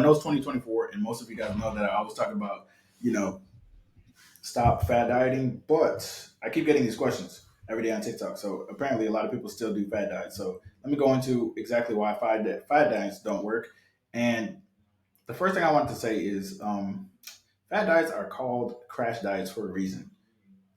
I know it's 2024, and most of you guys know that I always talk about, you know, stop fad dieting, but I keep getting these questions every day on TikTok. So apparently, a lot of people still do fad diets. So let me go into exactly why fad diets don't work. And the first thing I want to say is fad diets are called crash diets for a reason.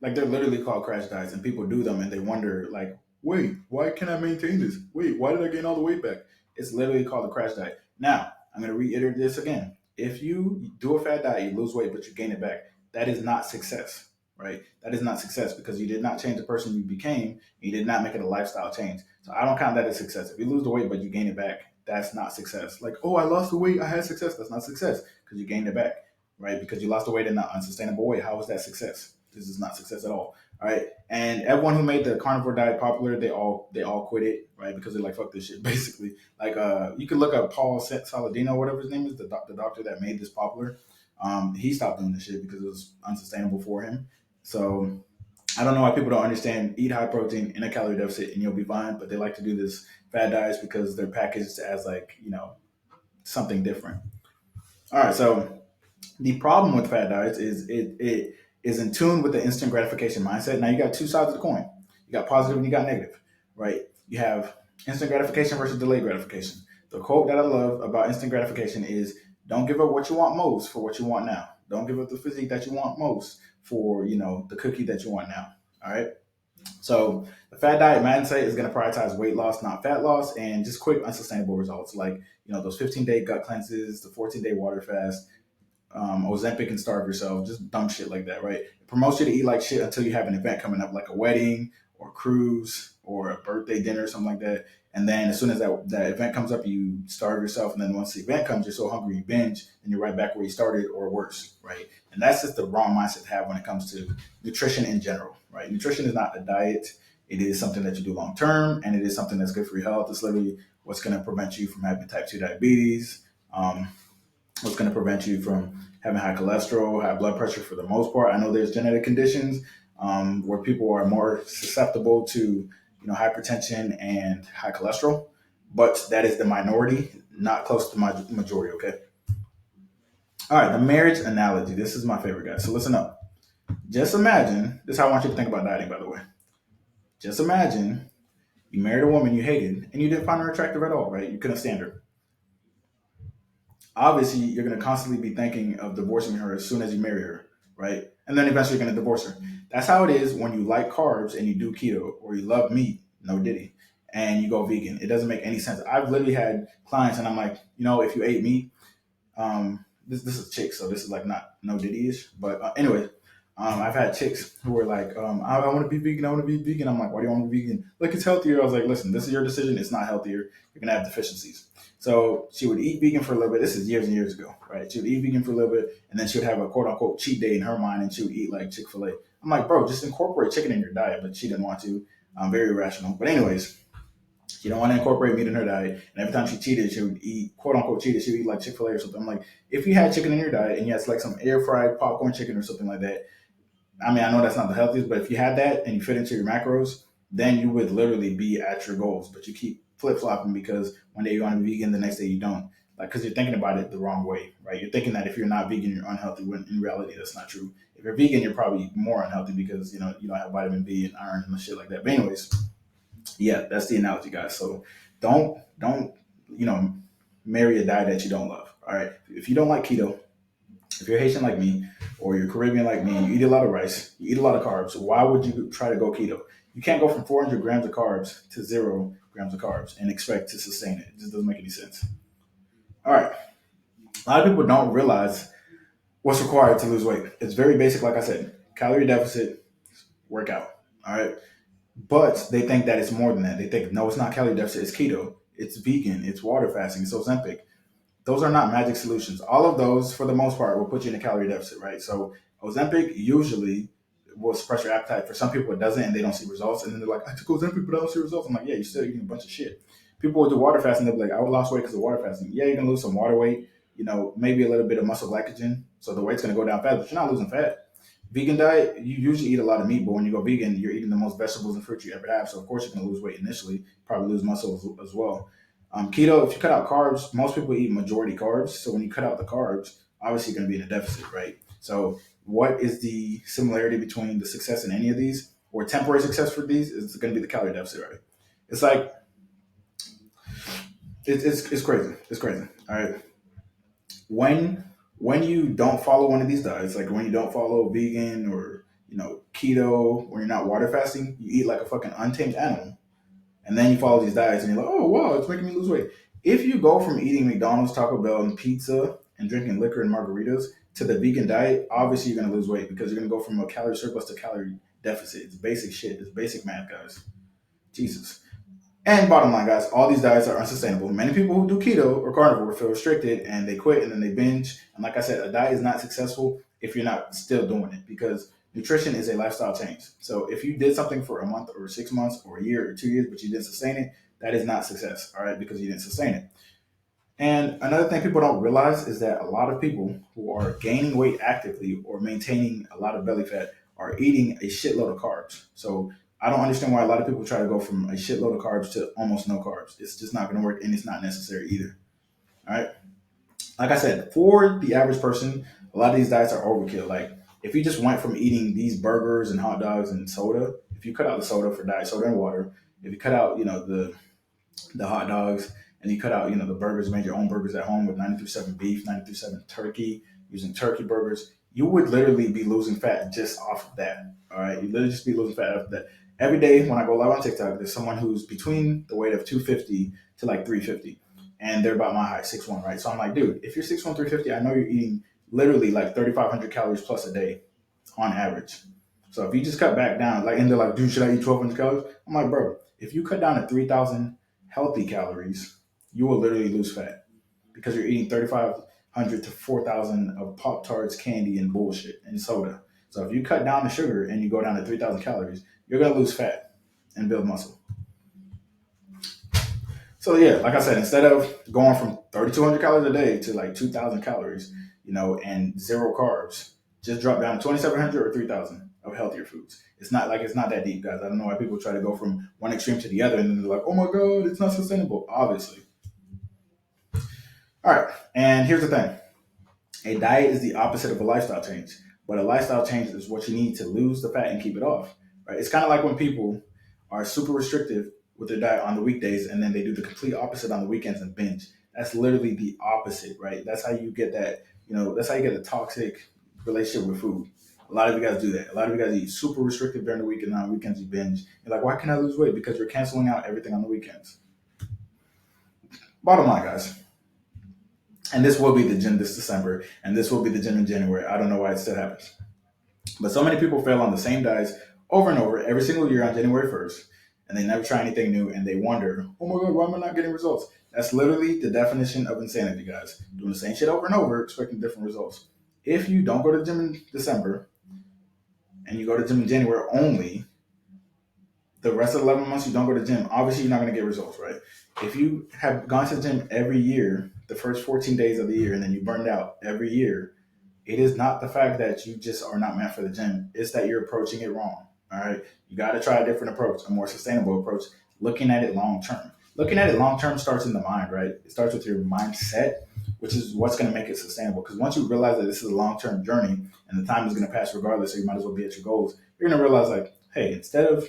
Like they're literally called crash diets, and people do them and they wonder, like, wait, why can't I maintain this? Wait, why did I gain all the weight back? It's literally called a crash diet. Now, I'm going to reiterate this again. If you do a fad diet, you lose weight, but you gain it back, that is not success, right? That is not success because you did not change the person you became. And you did not make it a lifestyle change. So I don't count that as success. If you lose the weight, but you gain it back, that's not success. Like, oh, I lost the weight, I had success. That's not success because you gained it back, right? Because you lost the weight in an unsustainable way. How is that success? This is not success at all. All right. And everyone who made the carnivore diet popular, they all quit it, right? Because they're like, fuck this shit, basically. Like you can look up Paul Saladino, whatever his name is, the doctor that made this popular. He stopped doing this shit because it was unsustainable for him. So I don't know why people don't understand eat high protein in a calorie deficit and you'll be fine, but they like to do this fad diets because they're packaged as like, something different. All right, so the problem with fat diets is it is in tune with the instant gratification mindset. Now you got two sides of the coin. You got positive and you got negative, right? You have instant gratification versus delayed gratification. The quote that I love about instant gratification is don't give up what you want most for what you want now. Don't give up the physique that you want most for, the cookie that you want now. All right. So the fat diet mindset is going to prioritize weight loss, not fat loss, and just quick, unsustainable results like, those 15-day gut cleanses, the 14-day water fast, Ozempic and starve yourself, just dumb shit like that, right? It promotes you to eat like shit until you have an event coming up, like a wedding or a cruise or a birthday dinner or something like that. And then as soon as that event comes up, you starve yourself. And then once the event comes, you're so hungry you binge and you're right back where you started or worse, right? And that's just the wrong mindset to have when it comes to nutrition in general, right? Nutrition is not a diet. It is something that you do long term and it is something that's good for your health. It's literally what's going to prevent you from having type 2 diabetes, what's going to prevent you from having high cholesterol, high blood pressure for the most part. I know there's genetic conditions where people are more susceptible to, hypertension and high cholesterol, but that is the minority, not close to my majority. Okay. All right. The marriage analogy. This is my favorite, guys. So listen up. Just imagine. This is how I want you to think about dieting, by the way. Just imagine you married a woman you hated and you didn't find her attractive at all, right? You couldn't stand her. Obviously you're going to constantly be thinking of divorcing her as soon as you marry her, right? And then eventually you're going to divorce her. That's how it is when you like carbs and you do keto, or you love meat, no diddy, and you go vegan. It doesn't make any sense. I've literally had clients and I'm like, if you ate meat, this is chicks, so this is like not no diddy ish, but anyway, I've had chicks who were like, I want to be vegan. I want to be vegan. I'm like, why do you want to be vegan? Like, it's healthier. I was like, listen, this is your decision. It's not healthier. You're going to have deficiencies. So she would eat vegan for a little bit. This is years and years ago, right? She would eat vegan for a little bit and then she would have a quote unquote cheat day in her mind and she would eat like Chick-fil-A. I'm like, bro, just incorporate chicken in your diet. But she didn't want to. Very irrational. But anyways, she don't want to incorporate meat in her diet. And every time she cheated, she would eat, quote unquote cheated, she would eat like Chick-fil-A or something. I'm like, if you had chicken in your diet and you had like some air fried popcorn chicken or something like that, I mean, I know that's not the healthiest, but if you had that and you fit into your macros, then you would literally be at your goals. But you keep flip flopping because one day you want to be vegan, the next day you don't. Like, because you're thinking about it the wrong way, right? You're thinking that if you're not vegan, you're unhealthy. When in reality, that's not true. If you're vegan, you're probably more unhealthy because you don't have vitamin B and iron and shit like that. But anyways, yeah, that's the analogy, guys. So don't you know marry a diet that you don't love. All right, if you don't like keto, if you're Haitian like me, or you're Caribbean like me, you eat a lot of rice, you eat a lot of carbs, why would you try to go keto? You can't go from 400 grams of carbs to 0 grams of carbs and expect to sustain it. It just doesn't make any sense. All right. A lot of people don't realize what's required to lose weight. It's very basic, like I said, calorie deficit, workout. All right. But they think that it's more than that. They think, no, it's not calorie deficit, it's keto, it's vegan, it's water fasting, it's Ozempic. Those are not magic solutions. All of those, for the most part, will put you in a calorie deficit, right? So Ozempic usually will suppress your appetite. For some people, it doesn't, and they don't see results. And then they're like, I took Ozempic, but I don't see results. I'm like, yeah, you're still eating a bunch of shit. People will do water fasting. They'll be like, I lost weight because of water fasting. Yeah, you're gonna lose some water weight. Maybe a little bit of muscle glycogen, so the weight's gonna go down fast, but you're not losing fat. Vegan diet, you usually eat a lot of meat, but when you go vegan, you're eating the most vegetables and fruit you ever have. So of course you're gonna lose weight initially, probably lose muscle as well. Keto, if you cut out carbs, most people eat majority carbs. So when you cut out the carbs, obviously you're going to be in a deficit, right? So what is the similarity between the success in any of these or temporary success for these? Is going to be the calorie deficit, right? It's like it's crazy. It's crazy. All right. When when you don't follow one of these diets, like when you don't follow vegan or keto, or you're not water fasting, you eat like a fucking untamed animal, and then you follow these diets, and you're like, oh wow, it's making me lose weight. If you go from eating McDonald's, Taco Bell, and pizza, and drinking liquor and margaritas to the vegan diet, obviously you're gonna lose weight because you're gonna go from a calorie surplus to calorie deficit. It's basic shit. It's basic math, guys. Jesus. And bottom line, guys, all these diets are unsustainable. Many people who do keto or carnivore feel restricted and they quit and then they binge. And like I said, a diet is not successful if you're not still doing it because nutrition is a lifestyle change. So if you did something for a month or 6 months or a year or 2 years, but you didn't sustain it, that is not success, all right, because you didn't sustain it. And another thing people don't realize is that a lot of people who are gaining weight actively or maintaining a lot of belly fat are eating a shitload of carbs. So I don't understand why a lot of people try to go from a shitload of carbs to almost no carbs. It's just not going to work and it's not necessary either. All right. Like I said, for the average person, a lot of these diets are overkill. Like if you just went from eating these burgers and hot dogs and soda, if you cut out the soda for diet soda and water, if you cut out, the hot dogs, and you cut out, the burgers, made your own burgers at home with 93.7 beef, 93.7 turkey, using turkey burgers, you would literally be losing fat just off of that. All right. You literally just be losing fat off of that. Every day when I go live on TikTok, there's someone who's between the weight of 250 to like 350. And they're about my height, 6'1", right? So I'm like, dude, if you're 6'1", 350, I know you're eating literally like 3,500 calories plus a day on average. So if you just cut back down, like, and they're like, dude, should I eat 1,200 calories? I'm like, bro, if you cut down to 3,000 healthy calories, you will literally lose fat because you're eating 3,500 to 4,000 of Pop Tarts, candy, and bullshit and soda. So if you cut down the sugar and you go down to 3,000 calories, you're gonna lose fat and build muscle. So yeah, like I said, instead of going from 3,200 calories a day to like 2,000 calories, and zero carbs, just drop down to 2,700 or 3,000 of healthier foods. It's not that deep, guys. I don't know why people try to go from one extreme to the other and then they're like, oh my god, it's not sustainable. Obviously. All right, and here's the thing: a diet is the opposite of a lifestyle change, but a lifestyle change is what you need to lose the fat and keep it off. Right? It's kind of like when people are super restrictive with their diet on the weekdays and then they do the complete opposite on the weekends and binge. That's literally the opposite, right? That's how you get that. That's how you get a toxic relationship with food. A lot of you guys do that. A lot of you guys eat super restrictive during the week and on weekends you binge. You're like, why can't I lose weight? Because you're canceling out everything on the weekends. Bottom line, guys, and this will be the gym this December, and this will be the gym in January. I don't know why it still happens. But so many people fail on the same diets over and over every single year on January 1st, and they never try anything new, and they wonder, oh my God, why am I not getting results? That's literally the definition of insanity, guys. Doing the same shit over and over, expecting different results. If you don't go to the gym in December, and you go to the gym in January only, the rest of the 11 months you don't go to the gym, obviously you're not going to get results, right? If you have gone to the gym every year, the first 14 days of the year, and then you burned out every year, it is not the fact that you just are not meant for the gym. It's that you're approaching it wrong. All right. You got to try a different approach, a more sustainable approach, looking at it long term. Looking at it long term starts in the mind, right? It starts with your mindset, which is what's going to make it sustainable. Because once you realize that this is a long term journey and the time is going to pass regardless, so you might as well be at your goals, you're going to realize, like, hey, instead of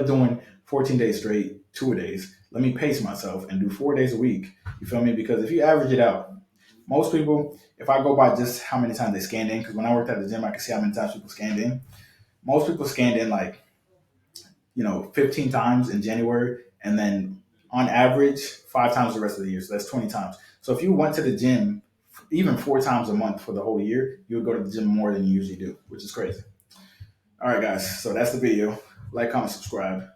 doing 14 days straight, 2 days, let me pace myself and do 4 days a week. You feel me? Because if you average it out, most people, if I go by just how many times they scanned in, because when I worked at the gym, I could see how many times people scanned in. Most people scanned in like, 15 times in January, and then on average, 5 times the rest of the year. So that's 20 times. So if you went to the gym even 4 times a month for the whole year, you would go to the gym more than you usually do, which is crazy. All right, guys. So that's the video. Like, comment, subscribe.